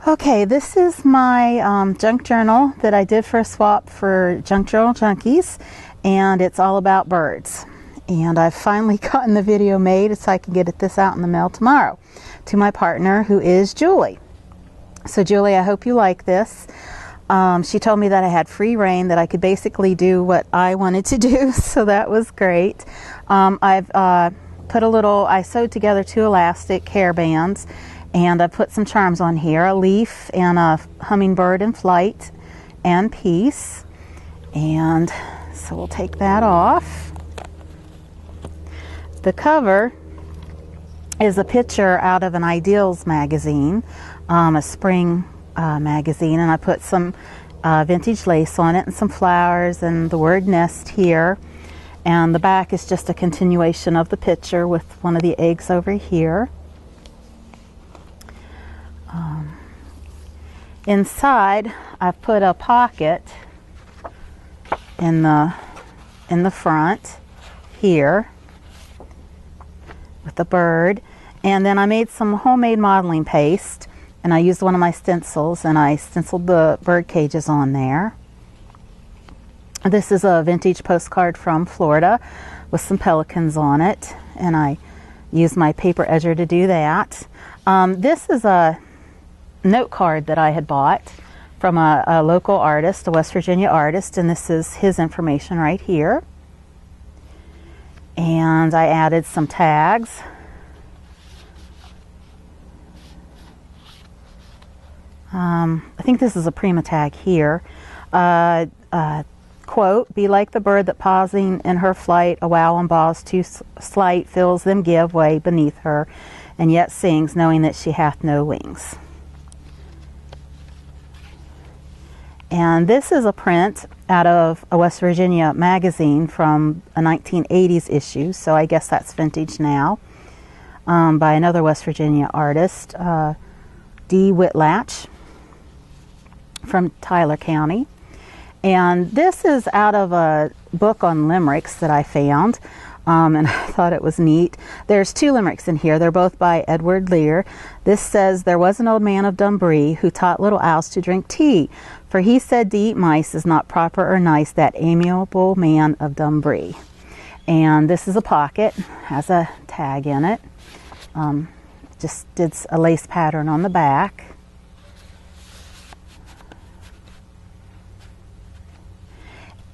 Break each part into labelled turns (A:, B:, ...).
A: Okay, this is my junk journal that I did for a swap for Junk Journal Junkies, and it's all about birds. And I've finally gotten the video made so I can get this out in the mail tomorrow to my partner, who is Julie. So Julie, I hope you like this. She told me that I had free reign, that I could basically do what I wanted to do, so that was great. I've put I sewed together 2 elastic hair bands, and I put some charms on here, a leaf and a hummingbird in flight and peace. And so we'll take that off. The cover is a picture out of an Ideals magazine, a spring magazine, and I put some vintage lace on it and some flowers and the word nest here. And the back is just a continuation of the picture with one of the eggs over here. Inside, I've put a pocket in the front here with the bird, and then I made some homemade modeling paste, and I used one of my stencils and I stenciled the bird cages on there. This is a vintage postcard from Florida with some pelicans on it, and I used my paper edger to do that. This is a note card that I had bought from a local artist, a West Virginia artist, and this is his information right here. And I added some tags. I think this is a Prima tag here. Quote, "Be like the bird that pausing in her flight, a wow on boughs too slight, feels them give way beneath her, and yet sings, knowing that she hath no wings." And this is a print out of a West Virginia magazine from a 1980s issue, so I guess that's vintage now, by another West Virginia artist, D. Whitlatch from Tyler County. And this is out of a book on limericks that I found, and I thought it was neat. There's 2 limericks in here. They're both by Edward Lear. This says, "There was an old man of Dunbree who taught little owls to drink tea, for he said to eat mice is not proper or nice, that amiable man of Dunbree." And this is a pocket, has a tag in it. Just did a lace pattern on the back.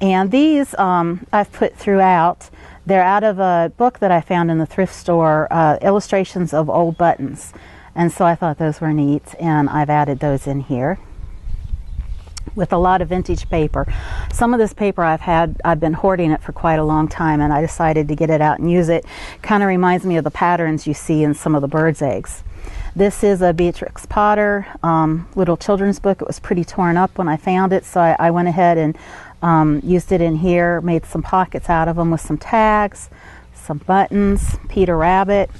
A: And these I've put throughout. They're out of a book that I found in the thrift store, illustrations of old buttons. And so I thought those were neat, and I've added those in here with a lot of vintage paper. Some of this paper I've been hoarding it for quite a long time, and I decided to get it out and use it. Kind of reminds me of the patterns you see in some of the birds' eggs. This is a Beatrix Potter little children's book. It was pretty torn up when I found it, so I went ahead and used it in here, made some pockets out of them with some tags, some buttons, Peter Rabbit.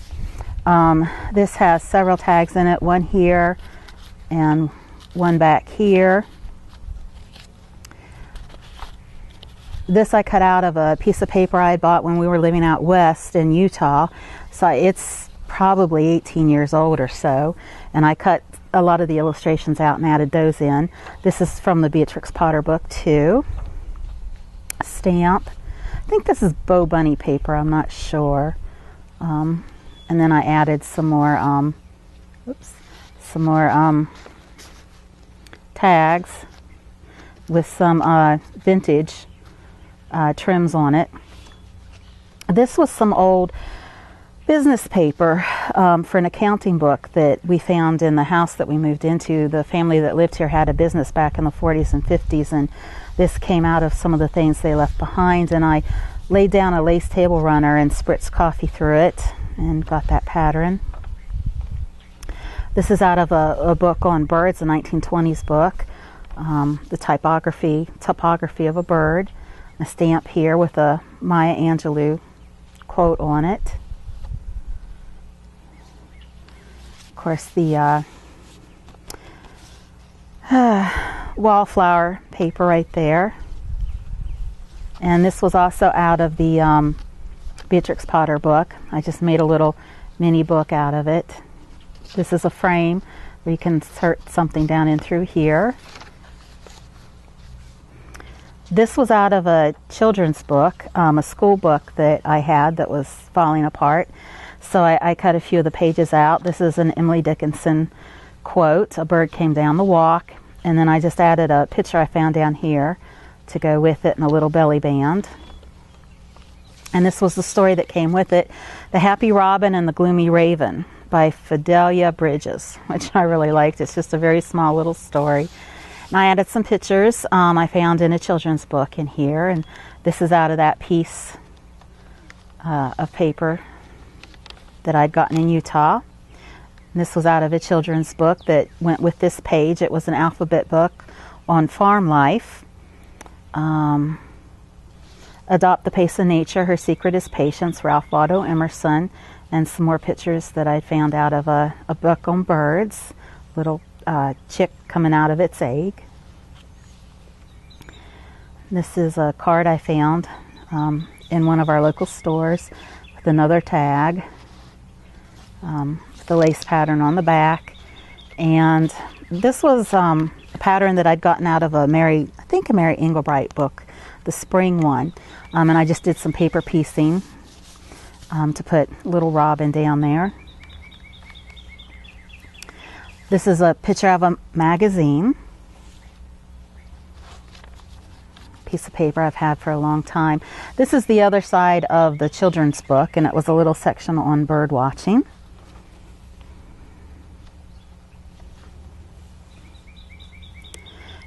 A: This has several tags in it, one here and one back here. This I cut out of a piece of paper I had bought when we were living out west in Utah. So it's probably 18 years old or so, and I cut a lot of the illustrations out and added those in. This is from the Beatrix Potter book too. Stamp. I think this is Bo Bunny paper, I'm not sure. And then I added some more tags with some vintage trims on it. This was some old business paper for an accounting book that we found in the house that we moved into. The family that lived here had a business back in the 40s and 50s, and this came out of some of the things they left behind, and I laid down a lace table runner and spritzed coffee through it and got that pattern. This is out of a book on birds, a 1920s book, the topography of a bird. A stamp here with a Maya Angelou quote on it. Of course, the wallflower paper right there. And this was also out of the Beatrix Potter book. I just made a little mini book out of it. This is a frame We can insert something down in through here. This was out of a children's book, a school book that I had that was falling apart. So I cut a few of the pages out. This is an Emily Dickinson quote, "A bird came down the walk," and then I just added a picture I found down here to go with it and a little belly band. And this was the story that came with it, "The Happy Robin and the Gloomy Raven" by Fidelia Bridges, which I really liked. It's just a very small little story. And I added some pictures I found in a children's book in here, and this is out of that piece of paper that I'd gotten in Utah. And this was out of a children's book that went with this page. It was an alphabet book on farm life. Adopt the Pace of Nature, Her Secret is Patience, Ralph Waldo Emerson, and some more pictures that I found out of a book on birds, little chick coming out of its egg. This is a card I found in one of our local stores with another tag, the lace pattern on the back. And this was a pattern that I'd gotten out of a Mary Engelbreit book, the spring one. And I just did some paper piecing to put Little Robin down there. This is a picture of a magazine, piece of paper I've had for a long time. This is the other side of the children's book, and it was a little section on bird watching.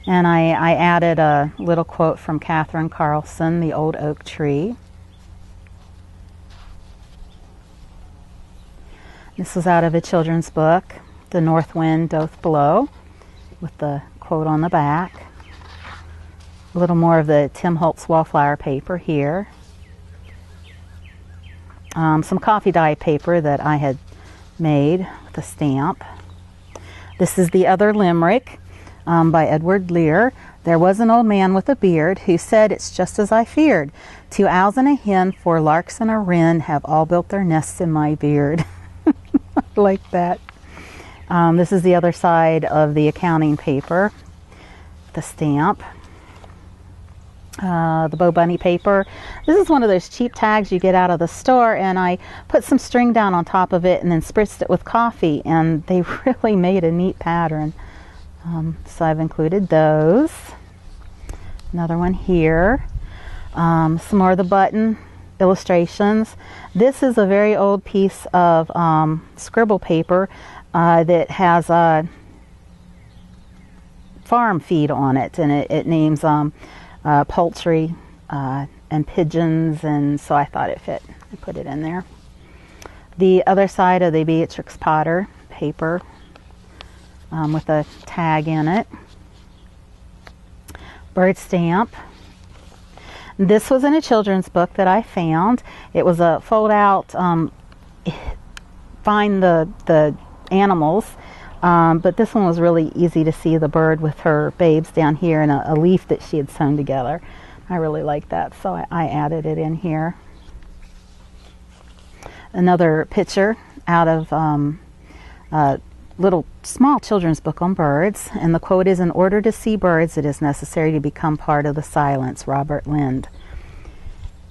A: And I added a little quote from Catherine Carlson, "The Old Oak Tree." This was out of a children's book, "The North Wind Doth Blow," with the quote on the back. A little more of the Tim Holtz Wallflower paper here. Some coffee dye paper that I had made with a stamp. This is the other limerick by Edward Lear. "There was an old man with a beard who said, 'It's just as I feared. 2 owls and a hen, 4 larks and a wren have all built their nests in my beard.'" I like that. This is the other side of the accounting paper, the stamp. The Bo Bunny paper. This is one of those cheap tags you get out of the store, and I put some string down on top of it and then spritzed it with coffee, and they really made a neat pattern. So I've included those. Another one here. Some more of the button illustrations. This is a very old piece of scribble paper that has a farm feed on it, and it names poultry and pigeons, and so I thought it fit. I put it in there. The other side of the Beatrix Potter paper with a tag in it. Bird stamp. This was in a children's book that I found. It was a fold out, find the animals, but this one was really easy to see the bird with her babes down here and a leaf that she had sewn together. I really like that, so I added it in here. Another picture out of a little small children's book on birds, and the quote is, "In order to see birds, it is necessary to become part of the silence," Robert Lind.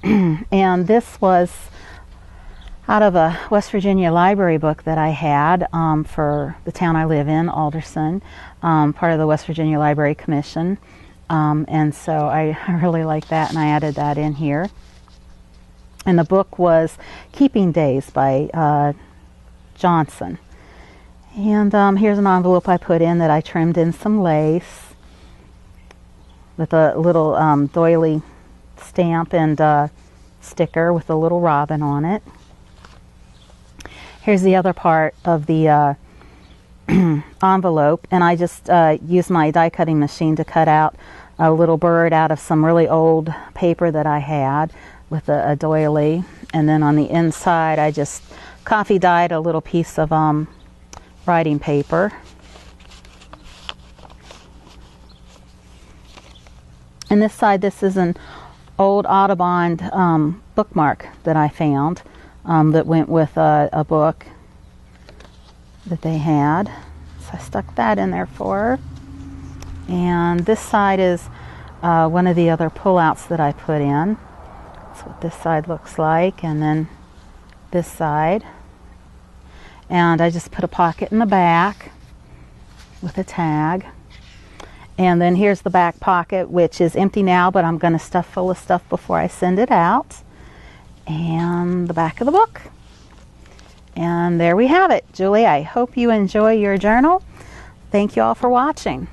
A: And this was out of a West Virginia library book that I had for the town I live in, Alderson, part of the West Virginia Library Commission. And so I really like that, and I added that in here. And the book was Keeping Days by Johnson. And here's an envelope I put in that I trimmed in some lace with a little doily stamp and sticker with a little robin on it. Here's the other part of the envelope, and I just used my die cutting machine to cut out a little bird out of some really old paper that I had with a doily, and then on the inside I just coffee dyed a little piece of writing paper. And this side, this is an old Audubon bookmark that I found that went with a book that they had. So I stuck that in there for her. And this side is one of the other pullouts that I put in. That's what this side looks like, and then this side. And I just put a pocket in the back with a tag. And then here's the back pocket, which is empty now, but I'm going to stuff full of stuff before I send it out. And the back of the book. And there we have it. Julie, I hope you enjoy your journal. Thank you all for watching.